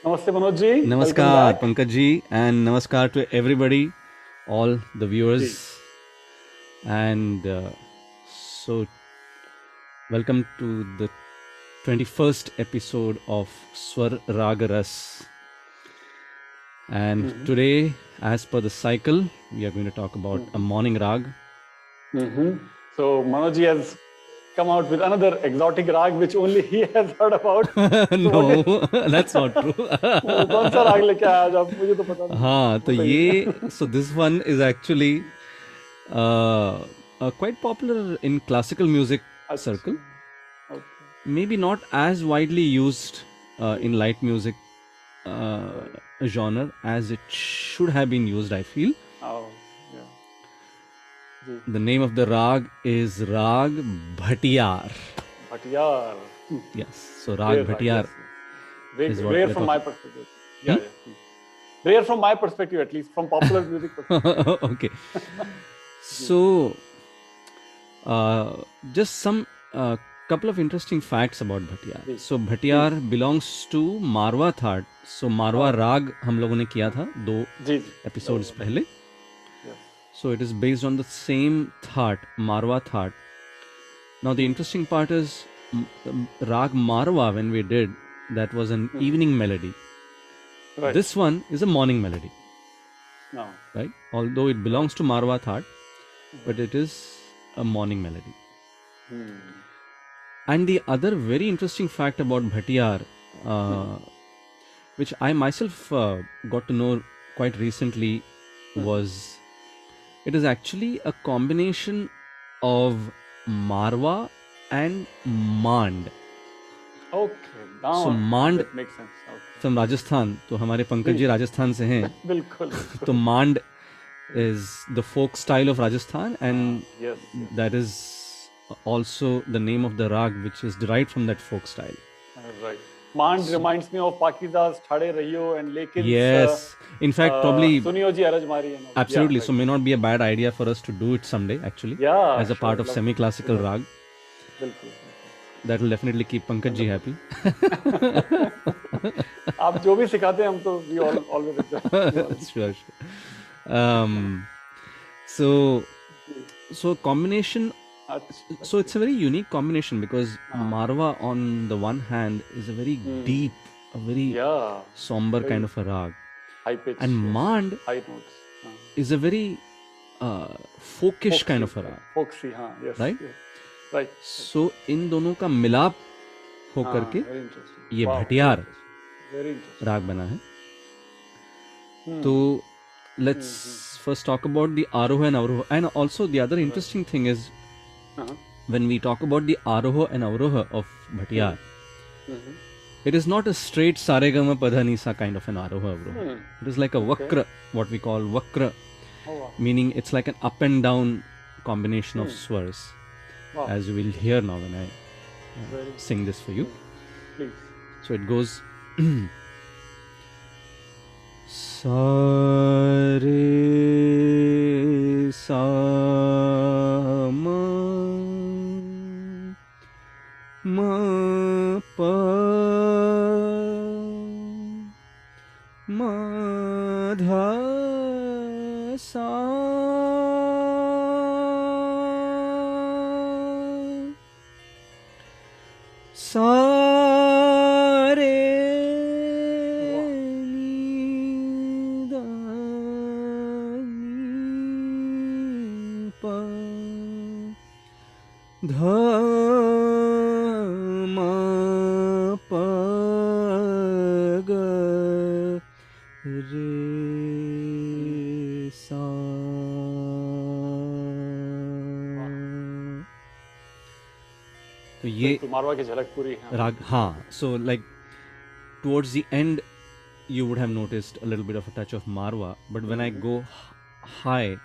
Namaste Manoj ji. Welcome Namaskar, back. Pankaj ji, and namaskar to everybody, all the viewers. Ji. And so, welcome to the 21st episode of Swar Ragaras. And today, as per the cycle, we are going to talk about a morning rag. So Manoj ji has come out with another exotic rag which only he has heard about. No, that's not true. वो कौन सा राग लेके आया आज आप? मुझे तो पता नहीं. हाँ, तो बताइए. ये so this one is actually quite popular in classical music circle. Okay. Maybe not as widely used in light music genre as it should have been used, I feel. Oh, yeah. Ji. The name of the rag is Rag Bhatiyar. Bhatiyar. Yes, so Rag Bhatiyar is what Rare we're from my talking. perspective. Yeah, yeah. Rare from my perspective, at least from popular music perspective. Okay. So, just some couple of interesting facts about Bhatiyar. So, Bhatiyar belongs to Marwa Thaat. So, Marwa Rag हम लोगों ने किया था 2 जी. episodes पहले. Yes. So, it is based on the same Thaat, Marwa Thaat. Now, the interesting part is Rag Marwa, when we did, that was an evening melody. Right. This one is a morning melody, No. right? Although it belongs to Marwa Thaat, but it is a morning melody. And the other very interesting fact about Bhatiyar, which I myself got to know quite recently, was it is actually a combination of Marwa and Mand. Okay. Now So Mand that makes sense. Okay. from Rajasthan. तो हमारे पंकज जी राजस्थान से हैं. बिल्कुल. तो Mand is the folk style of Rajasthan, and Yes. that is also the name of the rag, which is derived from that folk style. Right. Mand reminds me of Pakiza's Thade Rahiyo and Lekin's. Yes. In fact, probably Suniyo Ji Arajmari and all. absolutely. Yeah, So may not be a bad idea for us to do it someday, actually, Yeah, as a part of sure, semi-classical rag. बिल्कुल. That will definitely keep Pankaj ji happy. आप जो भी सिखाते हैं हम तो we always accept. Sure, sure. So combination. So it's a very unique combination because Marwa on the one hand is a very deep, a very Yeah. somber kind of a rag, High pitch. and Mand High notes. is a very folkish kind of a rag. Folksy, हाँ. Yes. Right? Yes. Right. So इन दोनों का मिलाप होकर के Very interesting. ये Wow, Bhatiyar Very interesting. राग बना है. तो let's first talk about the Aroha and Avroha. And also the other interesting thing is when we talk about the Aroha and Avroha of Bhatiyar, it is not a straight Saregama Padhanisa kind of an Aroha Avroha. It is like a Vakra, what we call Vakra, meaning it's like an up and down combination of swars, as you will hear now when I sing this for you. Please. So it goes Sa re sa ma ma pa ma dha sa sa re ni da ni pa dha ma pa ga re sa. तो ये मारवा की झलक पूरी राग हाँ. So like towards the end you would have noticed a little bit of a touch of Marwa, but when I go high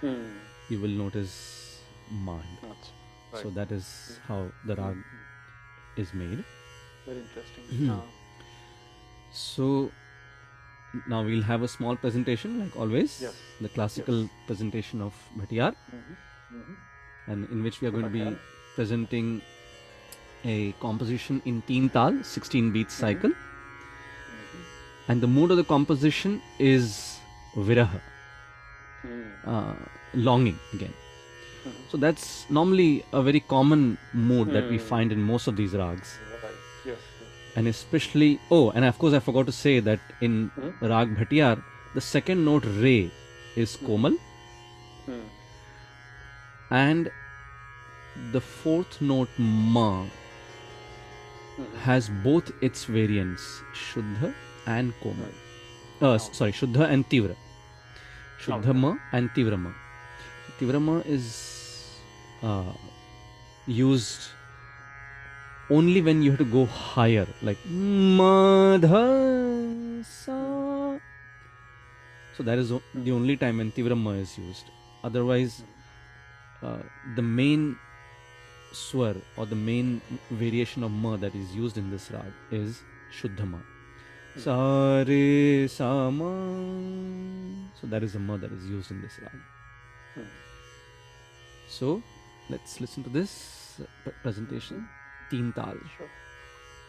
you will notice Mand. So that is how the rag is made. Very interesting. So now we'll have a small presentation like always. Yes. The classical presentation of Bhatiyar, and in which we are going to be presenting a composition in teen tal, 16 beats cycle, and the mood of the composition is viraha, longing again. So that's normally a very common mood that we find in most of these rags. Right. Yes. And especially, and of course I forgot to say that in Rag Bhatiyar, the second note Re is Komal, and the fourth note Ma has both its variants, Shuddha and Komal. Shuddha and Tivra. Shuddha Ma and Tivra Ma. Tivra Ma is used only when you have to go higher, like Madha Sa. So that is the only time when Tivra Ma is used. Otherwise, the main swar or the main variation of Ma that is used in this rag is Shuddha Ma. Sa Re Sa Ma. So that is the Ma that is used in this rag. So let's listen to this presentation. Teen Tal. Sure.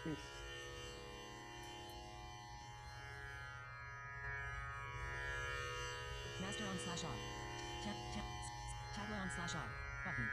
Please. Master on/off. Tagline on/off. Button.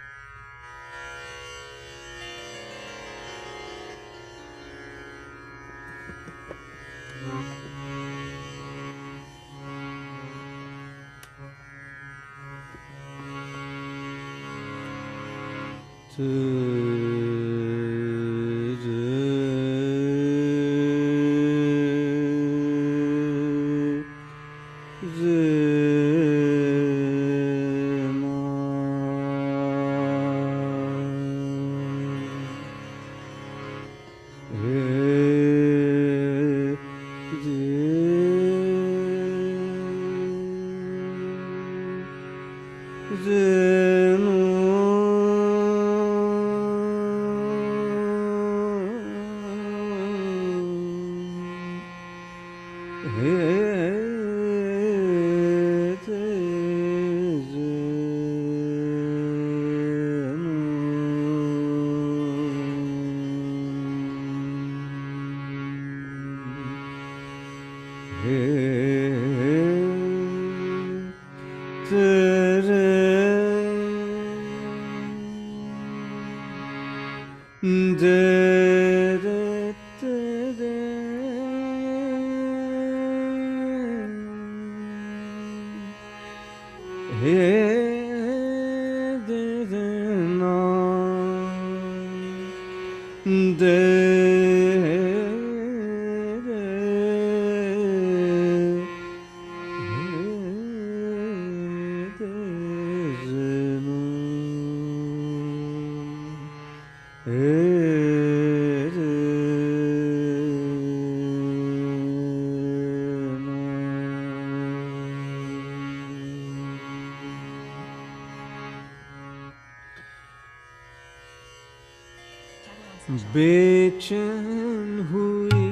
बेचैन हुई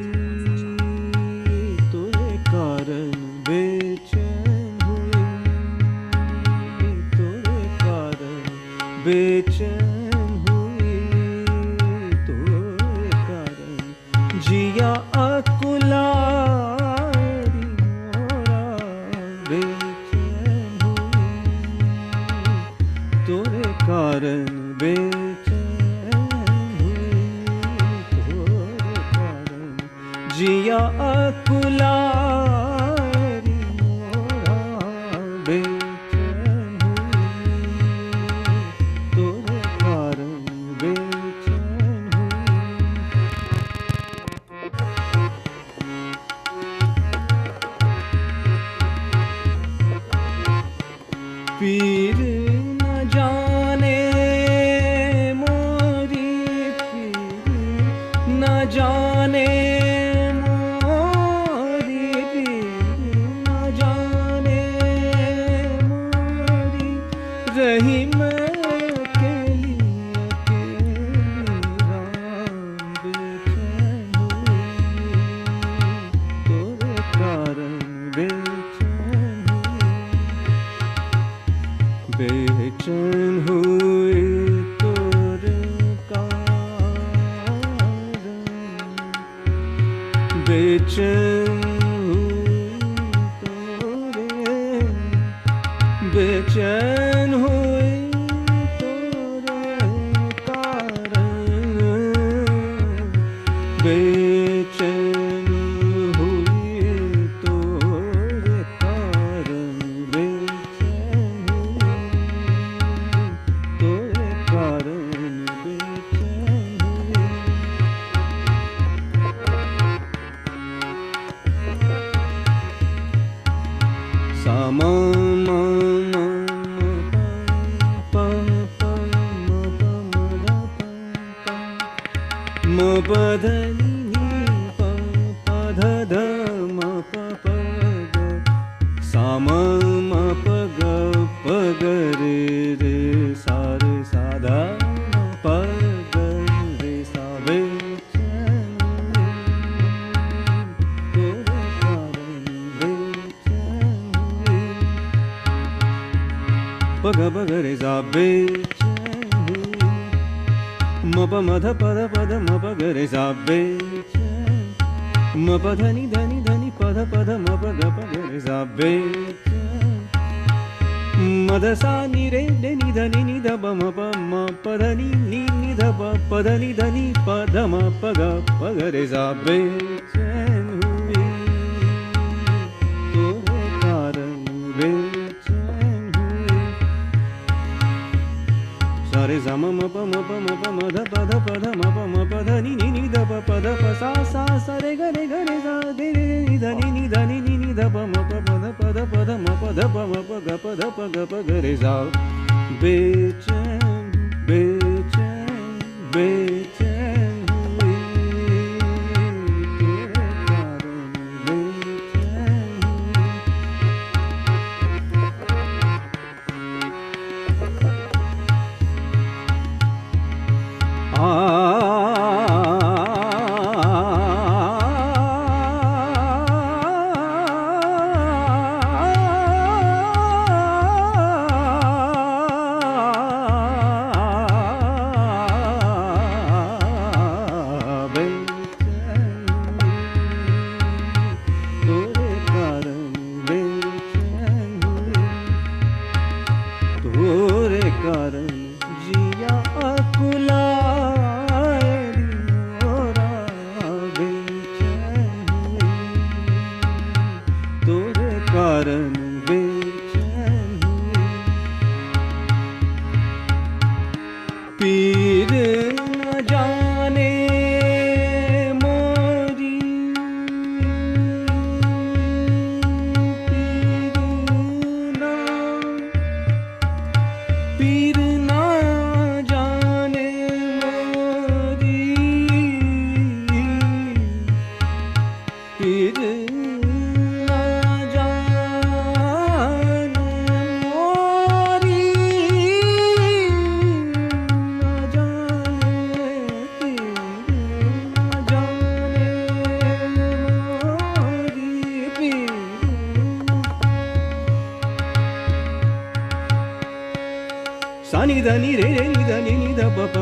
तेरे कारण, बेचैन हुई तेरे कारण, बेचैन हुई तेरे कारण, जिया अकुलारी मोरा, बेचैन हुई तेरे कारण, जिया अकुलारी मोरा, बेचैन हुई तोरे कारण, बेचैन हुई। पीर न जाने मोरी, पीर न जाने रही मैं अकेली अकेली राम, बेचैन हुई तेरे कारण, बेचैन हुई, बेचैन हुई तेरे कारण, बेचैन बेचैन हुए तोरे कारण, बेचैन हुए तोरे कारण, बेचैन हुए तोरे कारण, बेचैन हुए। सामा मा मा मा प प म प म ध प प म प ध नि नि प प ध ध म प प ग सा म म प ग रे रे सा रे सा ध म प ग रे सा बेचैन तोरे कारण बेचैन पग पग रे सा बेचैन म प म ध प ध प ध म प ग रे सा बेचैन म प ध नि ध नि ध नि प ध म प ग रे सा बेचैन म ध सा नि रे नि ध नि ध प म प ध नि ध प ध नि ध नि प ध म प ग रे सा बेचैन हुए तोरे कारण बेचैन हुए। सा रे सा म प म ध प ध म प ध नि ध प ध प सा रे ग रे सा दे रे नि ध नि ध प म प ध म प ध प ग रे सा बेचैन बेचैन बेचैन हुए तेरे कारण बेचैन हुए। तोरे कारण बेचैन हुए तोरे कारण जिया अकुलाए दियोरा बेचैन हुए तोरे कारण बेचैन हुए। पीर न जाने मोरी पीर ना जाने मोरी पीर ना जाने मोरी ना जाने पीर ना जाने मोरी पीर सा नि ध नि रे रे नि ध नि ध प प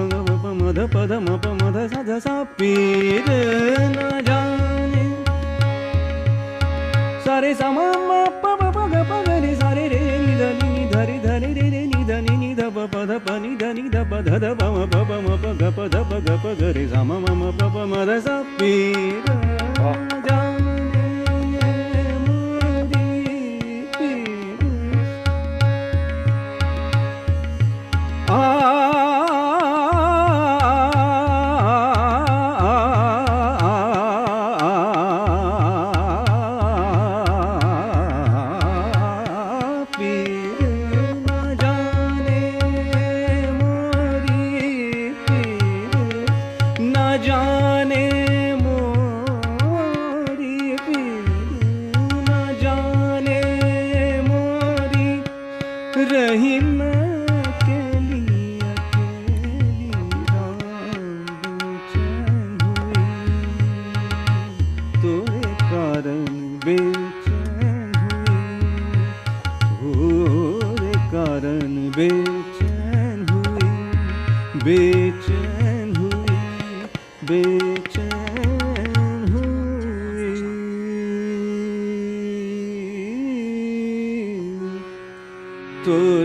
म ध प ध म प म ध सा ध सा पीर न जाने सा रे सा म म प प प ग प ग रे सा रे रे नि ध नि ध रे ध रे रे रे नि ध नि ध प प ध प नि ध प ध ध प म प ग प ध प ग प ग रे सा म म प प म ध सा पीर न जाने मोरी पीर पीर न जाने मोरी पीर न जाने मोरी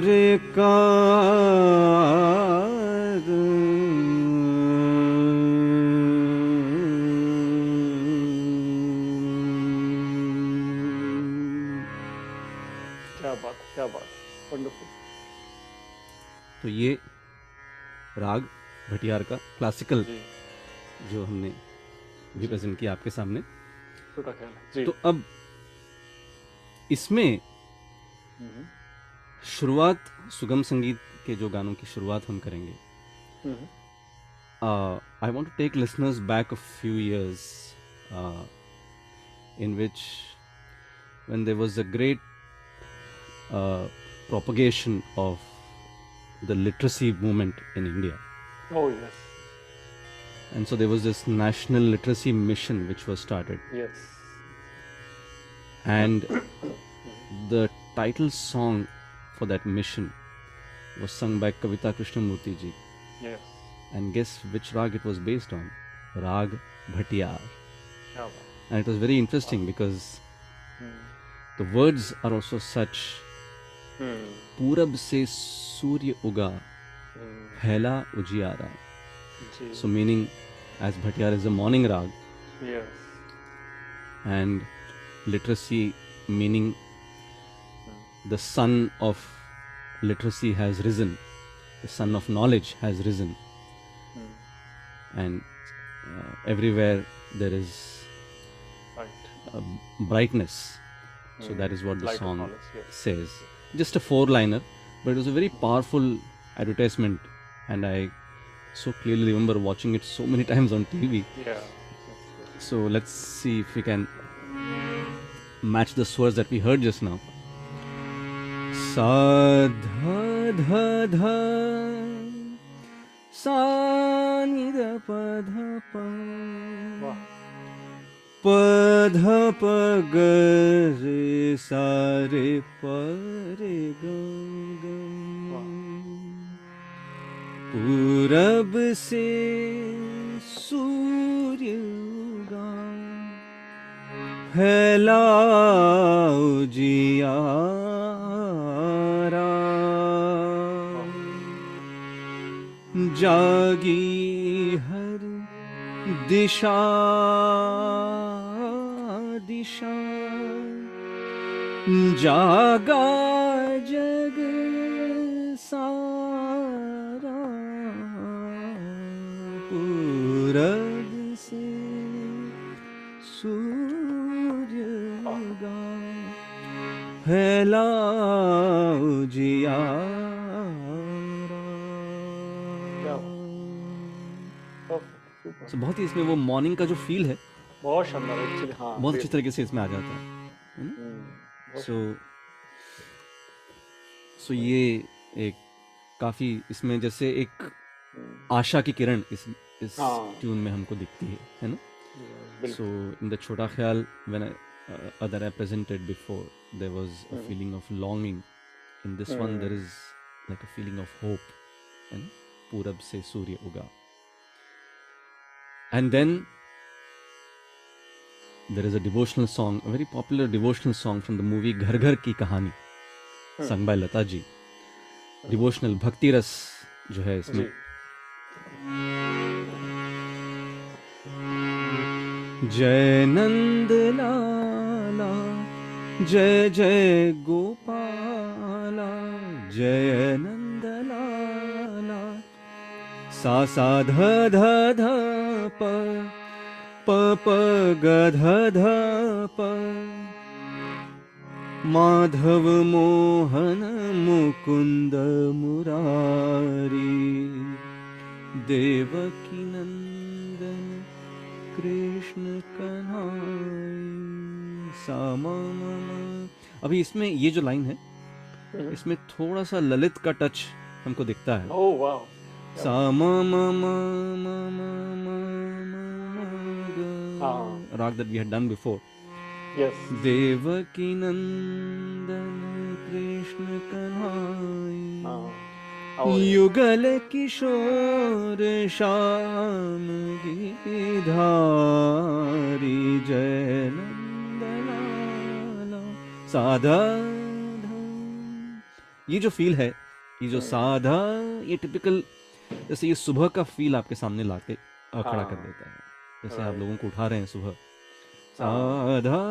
क्या बात, वंडरफुल। तो ये राग भटियार का क्लासिकल जी, जो हमने भी प्रेजेंट किया आपके सामने। छोटा ख्याल है जी। तो अब इसमें हम्म, शुरुआत सुगम संगीत के जो गानों की शुरुआत हम करेंगे। हम्म, I want to take listeners back a few years in which when there was a great propagation of the literacy movement in India. Oh yes, And so there was this national literacy mission which was started. yes, And the title song for that mission was sung by Kavita Krishnamurti ji. yes, And guess which rag it was based on? Rag Bhatiyar. क्या बात, And it was very interesting because hmm, the words are also such. हम्म, पूरब से सूर्य उगा हम्म, फैला उजियारा. जी, So meaning, as Bhatiyar is a morning rag, yes, and literacy meaning the sun of literacy has risen, the sun of knowledge has risen, and everywhere there is right, brightness. So that is what the Light of song knowledge, yes. says. Just a four-liner, but it was a very powerful advertisement, and I so clearly remember watching it so many times on TV. Yeah, yes, So let's see if we can match the swars that we heard just now. Sa dha dha dha, sa ni da pa dha pa, wow, pa dha pa ga re sa re pa re ga ga. पूरब से सूर्य उगा फैला उजियारा. जागी हर दिशा दिशा, जागा जग सारा. पूरब से सूर्य उगा फैला उजियारा. perfect, super, So बहुत ही इसमें वो मॉर्निंग का जो फील है बहुत शानदार एक्चुअली, हाँ, बहुत अच्छी तरीके से इसमें आ जाता है ना. बहुत सो ये एक काफी इसमें जैसे एक आशा की किरण इस हाँ. ट्यून में हमको दिखती है ना. बिल्कुल, So in the Chota Khayal, when that I presented before, there was a feeling of longing. In this one, there is like a feeling of hope. And Purab se Surya Uga. And then there is a devotional song, a very popular devotional song from the movie Ghar Ghar Ki Kahani, sung by Lata ji. Devotional Bhakti Ras जो है इसमें. जी, जय नंद लाला जय जय गोपाला जय नंद लाला. सा सा ध ध ध प प प ग ध ध प. माधव मोहन मुकुंद मुरारी देवकी नंदन कृष्ण कन्हाई. अभी इसमें ये जो लाइन है इसमें थोड़ा सा ललित का टच हमको दिखता है. ओह वाह, सा म म म म म म ग, राग that we had done before. Yes, Devaki Nandan Krishna Kanhai हाँ, युगल किशोर श्याम गिधारी जय नंदलाला. साधा ये जो फील है, ये जो साधा, ये टिपिकल, जैसे ये सुबह का फील आपके सामने लाके खड़ा कर देता है, जैसे आप लोगों को उठा रहे हैं सुबह, साधा.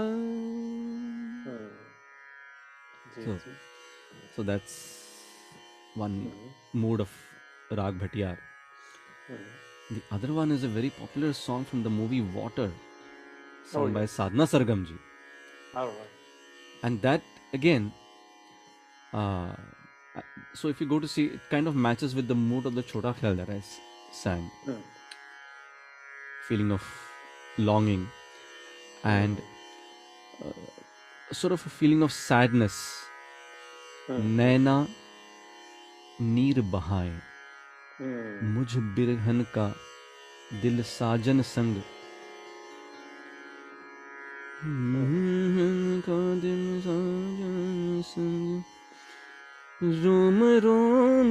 जी, So that's one mood of Rag Bhatiyar. The other one is a very popular song from the movie Water, sung by Sadhna Sargam ji. all right. And that again, so if you go to see, it kind of matches with the mood of the Chota Khayal that I sang. Feeling of longing and sort of a feeling of sadness. नैना नीर बहाए, मुझ बिरहन का दिल साजन संग, का दिल साजन संग, रोम रोम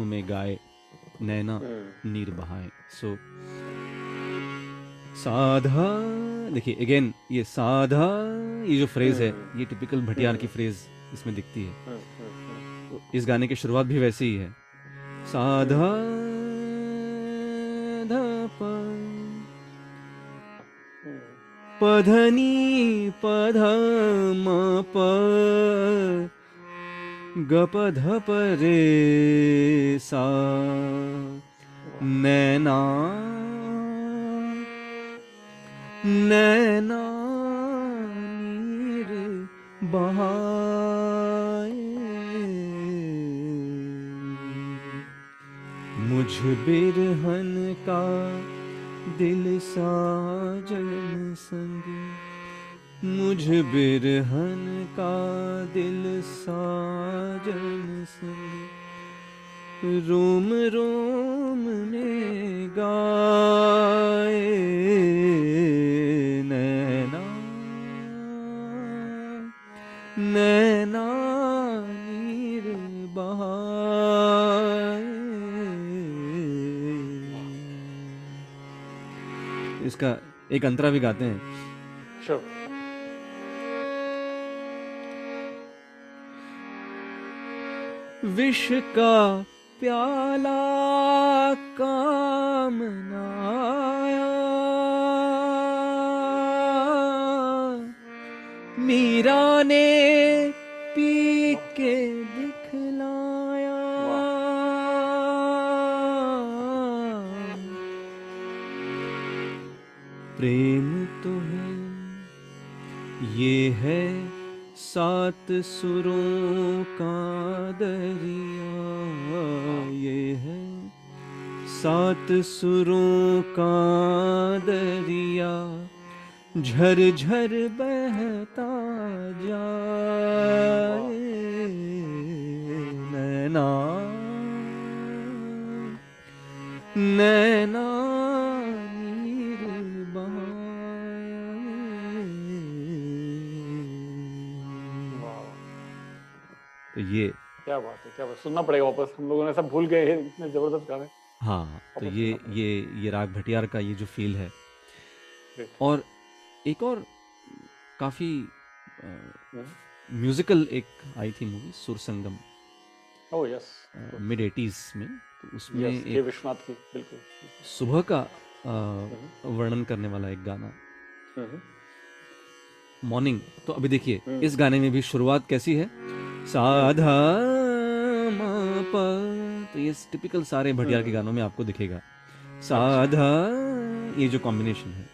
में गाए, नैना नीर बहाए. सो साधा, देखिए अगेन ये साधा, ये जो फ्रेज है, ये टिपिकल भटियार की फ्रेज इसमें दिखती है. तो इस गाने की शुरुआत भी वैसे ही है, साधा धा प, पधनी पध म प, ग प ध प रे सा, नैना नैना नीर बहाए, मुझ बिरहन का दिल साजन संग, मुझ बिरहन का दिल साजन संग, रोम रोम में गाए, नैना नैना नीर बहाए. इसका एक अंतरा भी गाते हैं. Sure. विष का प्याला काम न आया, मीरा ने पी के दिखलाया, प्रेम तो है, ये है सात सुरों का दरिया, ये है सात सुरों का दरिया, झर झर बहता जाए, नैना नैना नीर बहाए. तो ये क्या बात है, क्या बात, सुनना पड़ेगा वापस, हम लोगों ने सब भूल गए हैं इतने जबरदस्त गाने. हाँ, तो ये राग भटियार का ये जो फील है. Great. और एक और काफी म्यूजिकल एक आई थी मूवी सुर संगम, Oh yes. मिड 80s में. तो उसमें Yes, के एक विश्वनाथ की, बिल्कुल. सुबह का वर्णन करने वाला एक गाना, मॉर्निंग. तो अभी देखिए इस गाने में भी शुरुआत कैसी है, साधा म प. तो ये टिपिकल सारे भटियार के गानों में आपको दिखेगा, साधा, ये जो कॉम्बिनेशन है,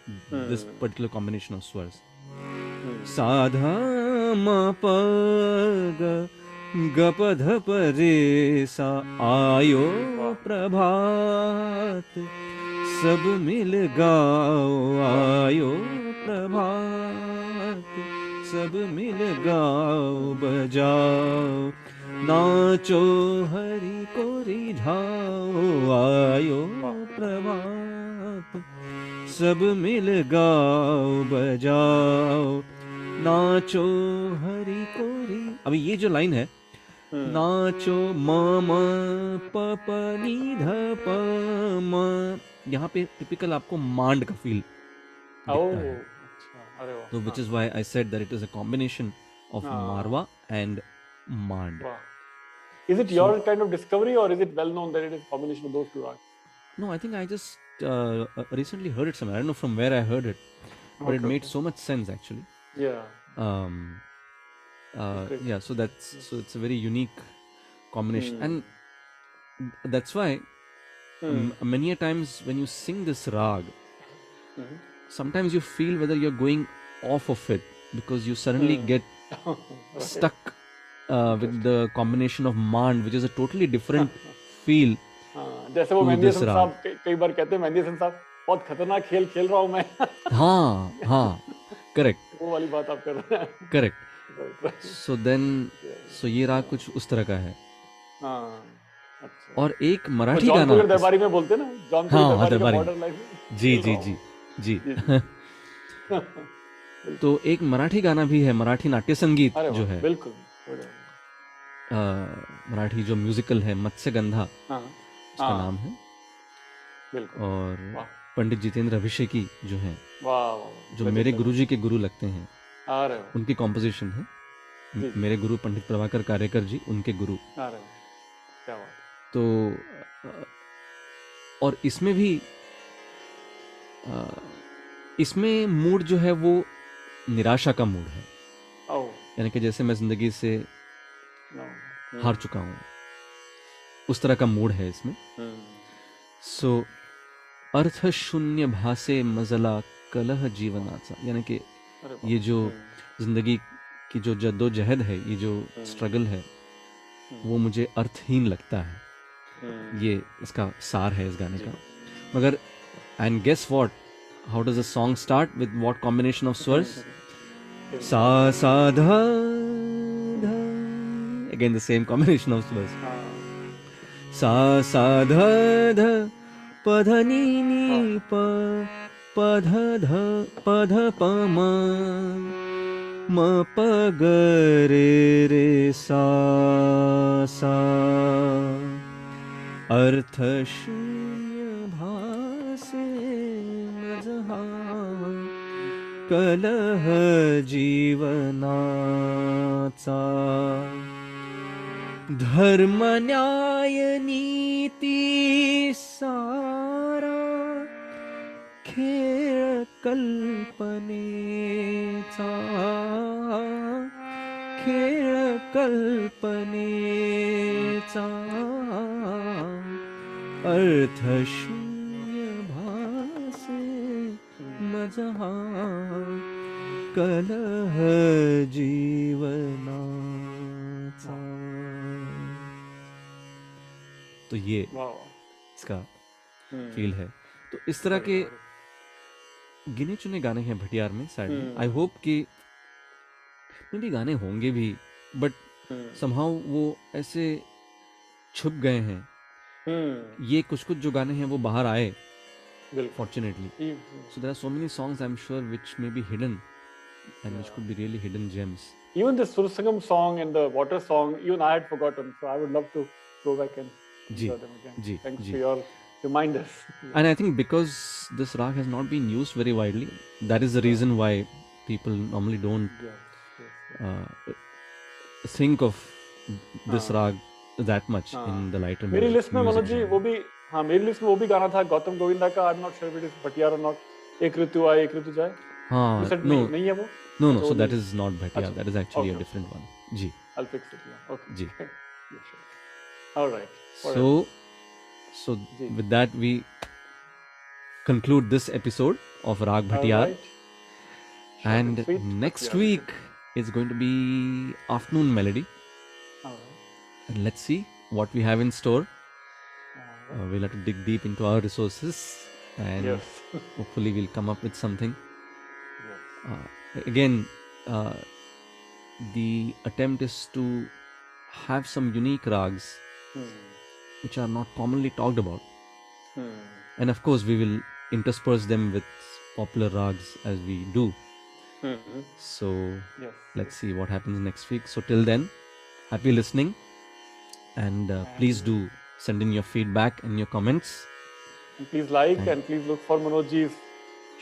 दिस पर्टिकुलर कॉम्बिनेशन ऑफ स्वर्स, साधा म प ग, ग प ध प रे सा, आयो प्रभात सब मिल गाओ, आयो प्रभात सब मिल गाओ, बजाओ नाचो हरि को रिझाओ, आयो प्रभात सब मिल गाओ, बजाओ नाचो हरि को रि. अभी ये जो लाइन है, नाचो म म प प नी ध प म, यहाँ पे टिपिकल आपको मांड का फील दिखता है. अच्छा, अरे वाह. तो which is why I said that it is a combination of Marwa and Mand. Wow. Is it your kind of discovery, or is it well known that it is a combination of those two rags? No, I think I just recently heard it somewhere. I don't know from where I heard it, but it Okay, made okay. so much sense actually. Yeah. Um, Great. yeah, so it's a very unique combination, and that's why many a times when you sing this rag, sometimes you feel whether you're going off of it because you suddenly get stuck with the combination of mand, which is a totally different feel. हाँ, जैसे वो To mehndi this Hasan rag. साहब कई बार कहते हैं, मेहंदी हसन साहब बहुत खतरनाक खेल खेल रहा हूँ मैं. हाँ, correct. वो वाली बात आप कर रहे हैं. Correct. Right, right. So ये राग कुछ उस तरह का है. हाँ, अच्छा. और एक तो मराठी जौनपुर गाना दरबारी में बोलते हैं ना, जौनपुर हाँ, दरबारी का दरबारी. Border line. जी जी जी जी तो एक मराठी गाना भी है, मराठी नाट्य संगीत अरे जो वाह, है, बिल्कुल. मराठी जो म्यूजिकल है, मत्स्यगंधा हाँ, उसका नाम है. बिल्कुल. और वाह. पंडित जितेंद्र अभिषेकी जो हैं, वाह, वाह, जो मेरे गुरुजी के गुरु लगते हैं, अरे वाह, उनकी कॉम्पोजिशन है. जी, जी. मेरे गुरु पंडित प्रभाकर कारेकर जी, उनके गुरु. अरे वाह, क्या बात. तो और इसमें भी इसमें मूड जो है वो निराशा का मूड है. ओह, यानी कि जैसे मैं जिंदगी से नो. हार चुका हूँ, उस तरह का मूड है इसमें. सो अर्थ शून्य भासे मजला कलह जीवनाचा, यानी कि अरे वाह. ये जो जिंदगी की जो जद्दोजहद है, ये जो स्ट्रगल है, वो मुझे अर्थहीन लगता है. ये इसका सार है इस गाने का. मगर and guess what, how does the song start, with what combination of स्वर्स? सा सा धा धा, again the same combination of स्वर्स. सा सा धा धा प ध नी नी प प ध ध प ध प म म प ग रे रे सा सा. अर्थ शून्य भासे मजहा कलह जीवनाचा. धर्म न्याय नीती सारा खेळ कल्पनेचा. खेळ कल्पनेचा. अर्थ शून्य भासे मजहा कलह जीवनाचा. तो ये इसका फील है. तो इस तरह के गिने चुने गाने हैं भटियार में साइड में. आई होप कि भी गाने होंगे भी, बट समहाउ वो ऐसे छुप गए हैं. ये कुछ जो गाने हैं वो बाहर आए, fortunately. So there are so many songs, I'm sure, which may be hidden and which could be really hidden gems. Even the Sursangam song and the water song, even I had forgotten. So I would love to go back and Ji, enjoy them again. ji, Thanks ji. for your reminders. And I think because this rag has not been used very widely, that is the reason why people normally don't think of this rag that much in the lighter मेरी list में Manoj ji genre. वो भी, हाँ मेरी list में वो भी गाना था गौतम गोविंदा का. I am not sure it is Bhatiyar और नॉट. एक ऋतु आए एक ऋतु जाए. हाँ, You said no, नहीं है वो. no, अच्छा, so वो that नहीं. is not Bhatia. अच्छा, That is actually a okay. different one. Ji. I'll fix it. Yeah. Okay. Ji. Yeah, sure. All right. What So, else? so Ji. with that we conclude this episode of Rag All Bhatiyar. right. Short And sweet. next Yeah. week is going to be Afternoon Melody. All right. And let's see what we have in store. All right. We'll have to dig deep into our resources and Yes. hopefully we'll come up with something. Yes. Again, the attempt is to have some unique rags which are not commonly talked about. And of course, we will intersperse them with popular rags as we do. So Yes. let's see what happens next week. So till then, happy listening, and please do send in your feedback and your comments. And please like and please look for Manojji's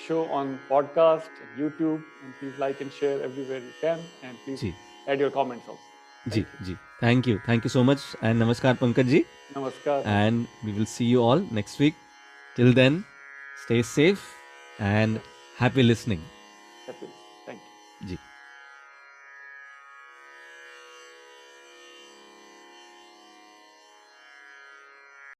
show on podcast and YouTube, and please like and share everywhere you can, and please Ji. add your comments also. Ji ji, thank you so much, and namaskar Pankaj ji, Namaskar. and we will see you all next week. Till then, stay safe and happy listening.